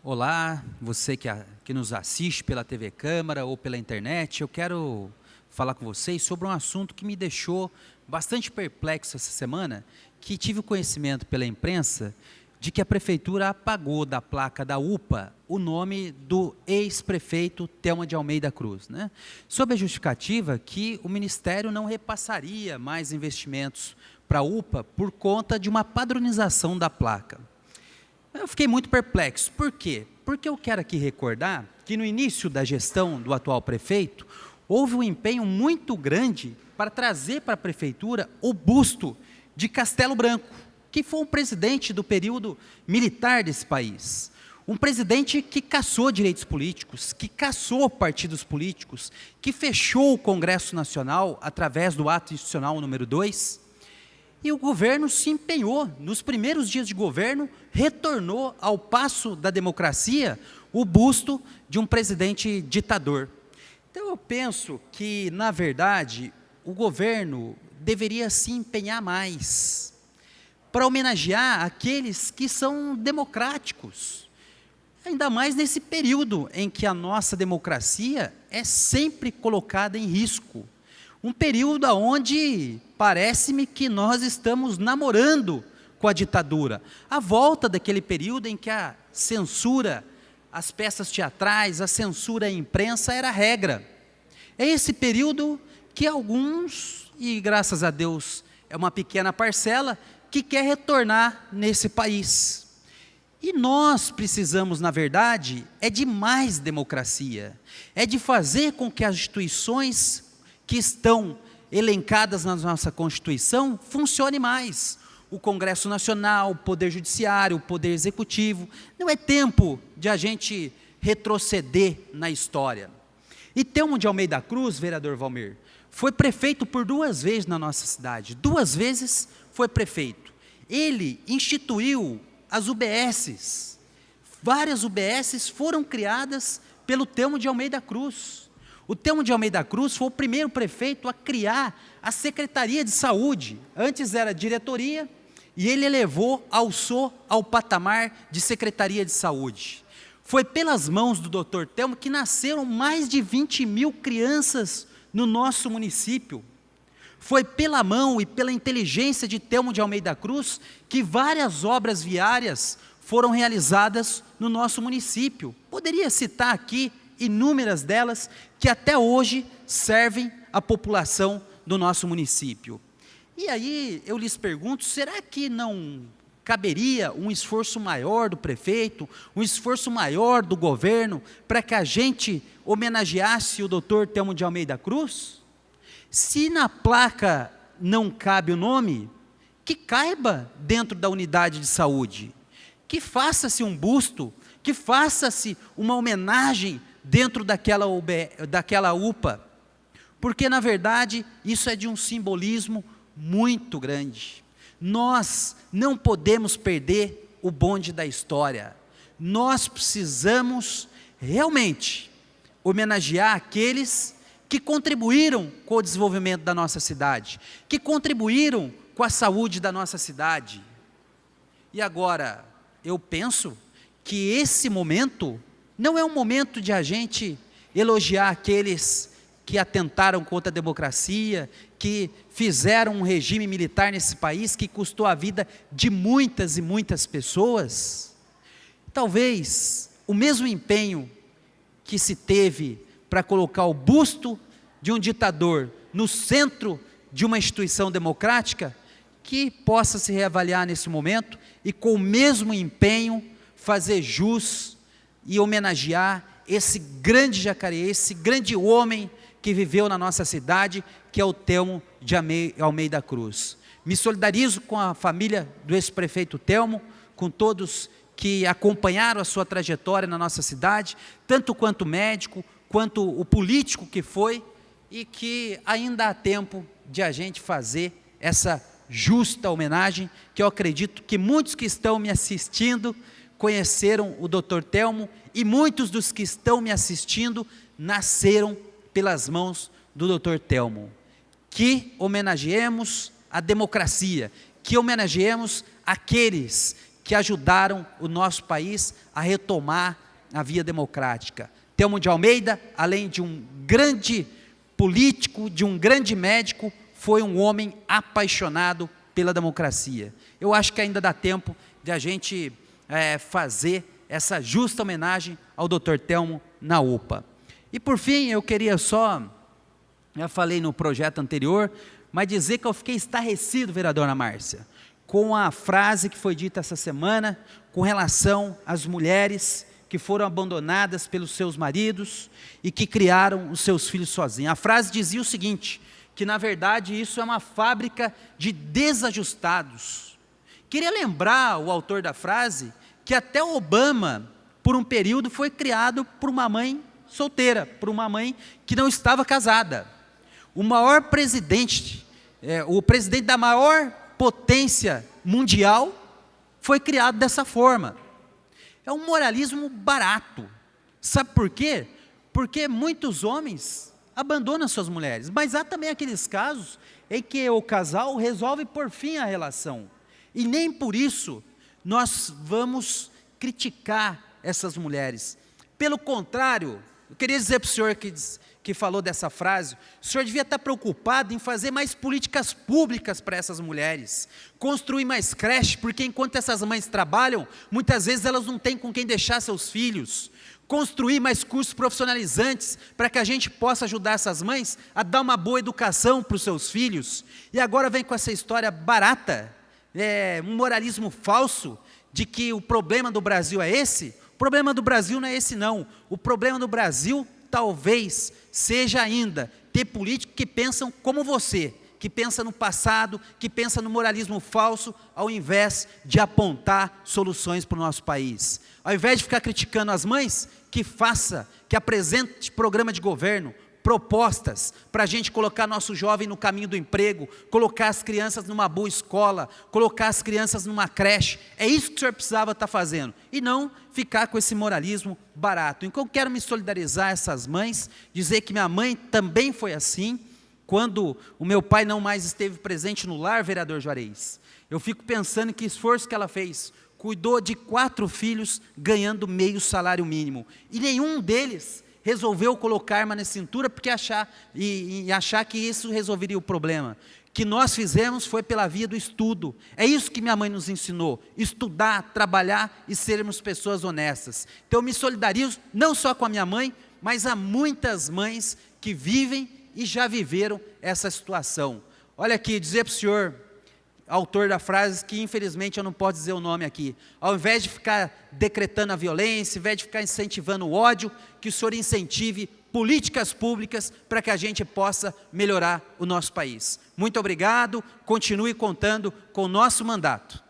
Olá, você que nos assiste pela TV Câmara ou pela internet, eu quero falar com vocês sobre um assunto que me deixou bastante perplexo essa semana, que tive o conhecimento pela imprensa de que a Prefeitura apagou da placa da UPA o nome do ex-prefeito Thelma de Almeida Cruz, né? Sob a justificativa que o Ministério não repassaria mais investimentos para a UPA por conta de uma padronização da placa. Eu fiquei muito perplexo. Por quê? Porque eu quero aqui recordar que no início da gestão do atual prefeito, houve um empenho muito grande para trazer para a prefeitura o busto de Castelo Branco, que foi um presidente do período militar desse país. Um presidente que cassou direitos políticos, que cassou partidos políticos, que fechou o Congresso Nacional através do ato institucional número 2, e o governo se empenhou, nos primeiros dias de governo, retornou ao passo da democracia o busto de um presidente ditador. Então eu penso que, na verdade, o governo deveria se empenhar mais para homenagear aqueles que são democráticos, ainda mais nesse período em que a nossa democracia é sempre colocada em risco. Um período onde parece-me que nós estamos namorando com a ditadura. A volta daquele período em que a censura às peças teatrais, a censura à imprensa era a regra. É esse período que alguns, e graças a Deus é uma pequena parcela, que quer retornar nesse país. E nós precisamos, na verdade, é de mais democracia, é de fazer com que as instituições que estão elencadas na nossa Constituição funcionem mais. O Congresso Nacional, o Poder Judiciário, o Poder Executivo. Não é tempo de a gente retroceder na história. E Thelma de Almeida Cruz, vereador Valmir, foi prefeito por 2 vezes na nossa cidade. 2 vezes foi prefeito. Ele instituiu as UBSs. Várias UBSs foram criadas pelo Thelma de Almeida Cruz. O Thelma de Almeida Cruz foi o primeiro prefeito a criar a Secretaria de Saúde. Antes era diretoria, e ele elevou, alçou ao patamar de Secretaria de Saúde. Foi pelas mãos do Dr. Thelma que nasceram mais de 20 mil crianças no nosso município. Foi pela mão e pela inteligência de Thelma de Almeida Cruz que várias obras viárias foram realizadas no nosso município. Poderia citar aqui inúmeras delas que até hoje servem a população do nosso município. E aí eu lhes pergunto, será que não caberia um esforço maior do prefeito, um esforço maior do governo, para que a gente homenageasse o Dr. Thelma de Almeida Cruz? Se na placa não cabe o nome, que caiba dentro da unidade de saúde, que faça-se um busto, que faça-se uma homenagem dentro daquela UPA, porque na verdade isso é de um simbolismo muito grande. Nós não podemos perder o bonde da história, nós precisamos realmente homenagear aqueles que contribuíram com o desenvolvimento da nossa cidade, que contribuíram com a saúde da nossa cidade. E agora, eu penso que esse momento não é um momento de a gente elogiar aqueles que atentaram contra a democracia, que fizeram um regime militar nesse país que custou a vida de muitas e muitas pessoas. Talvez o mesmo empenho que se teve para colocar o busto de um ditador no centro de uma instituição democrática, que possa se reavaliar nesse momento e com o mesmo empenho fazer jus e homenagear esse grande jacaré, esse grande homem que viveu na nossa cidade, que é o Thelma de Almeida Cruz. Me solidarizo com a família do ex-prefeito Thelma, com todos que acompanharam a sua trajetória na nossa cidade, tanto quanto médico, quanto o político que foi, e que ainda há tempo de a gente fazer essa justa homenagem, que eu acredito que muitos que estão me assistindo conheceram o Dr. Thelma, e muitos dos que estão me assistindo nasceram pelas mãos do Dr. Thelma. Que homenageemos a democracia, que homenageemos aqueles que ajudaram o nosso país a retomar a via democrática. Telmo de Almeida, além de um grande político, de um grande médico, foi um homem apaixonado pela democracia. Eu acho que ainda dá tempo de a gente fazer essa justa homenagem ao Dr. Telmo na UPA. E por fim, eu queria só, já falei no projeto anterior, mas dizer que eu fiquei estarrecido, vereadora Márcia, com a frase que foi dita essa semana, com relação às mulheres que foram abandonadas pelos seus maridos e que criaram os seus filhos sozinhas. A frase dizia o seguinte, que na verdade isso é uma fábrica de desajustados. Queria lembrar o autor da frase que até Obama, por um período, foi criado por uma mãe solteira, por uma mãe que não estava casada. O maior presidente, o presidente da maior potência mundial, foi criado dessa forma. É um moralismo barato. Sabe por quê? Porque muitos homens abandonam suas mulheres, mas há também aqueles casos em que o casal resolve por fim a relação. E nem por isso nós vamos criticar essas mulheres. Pelo contrário, eu queria dizer para o senhor que falou dessa frase, o senhor devia estar preocupado em fazer mais políticas públicas para essas mulheres, construir mais creche, porque enquanto essas mães trabalham, muitas vezes elas não têm com quem deixar seus filhos, construir mais cursos profissionalizantes, para que a gente possa ajudar essas mães a dar uma boa educação para os seus filhos, e agora vem com essa história barata, um moralismo falso, de que o problema do Brasil é esse. O problema do Brasil não é esse não, o problema do Brasil talvez seja ainda ter políticos que pensam como você, que pensa no passado, que pensa no moralismo falso, ao invés de apontar soluções para o nosso país. Ao invés de ficar criticando as mães, que apresente programa de governo, propostas para a gente colocar nosso jovem no caminho do emprego, colocar as crianças numa boa escola, colocar as crianças numa creche. É isso que o senhor precisava estar fazendo, e não ficar com esse moralismo barato. Então eu quero me solidarizar a essas mães, dizer que minha mãe também foi assim, quando o meu pai não mais esteve presente no lar, vereador Juarez. Eu fico pensando que esforço que ela fez, cuidou de 4 filhos ganhando meio salário mínimo, e nenhum deles resolveu colocar arma na cintura porque achar que isso resolveria o problema. O que nós fizemos foi pela via do estudo. É isso que minha mãe nos ensinou, estudar, trabalhar e sermos pessoas honestas. Então eu me solidarizo não só com a minha mãe, mas há muitas mães que vivem e já viveram essa situação. Olha aqui, dizer para o senhor, autor da frase, que infelizmente eu não posso dizer o nome aqui, ao invés de ficar decretando a violência, ao invés de ficar incentivando o ódio, que o senhor incentive políticas públicas para que a gente possa melhorar o nosso país. Muito obrigado, continue contando com o nosso mandato.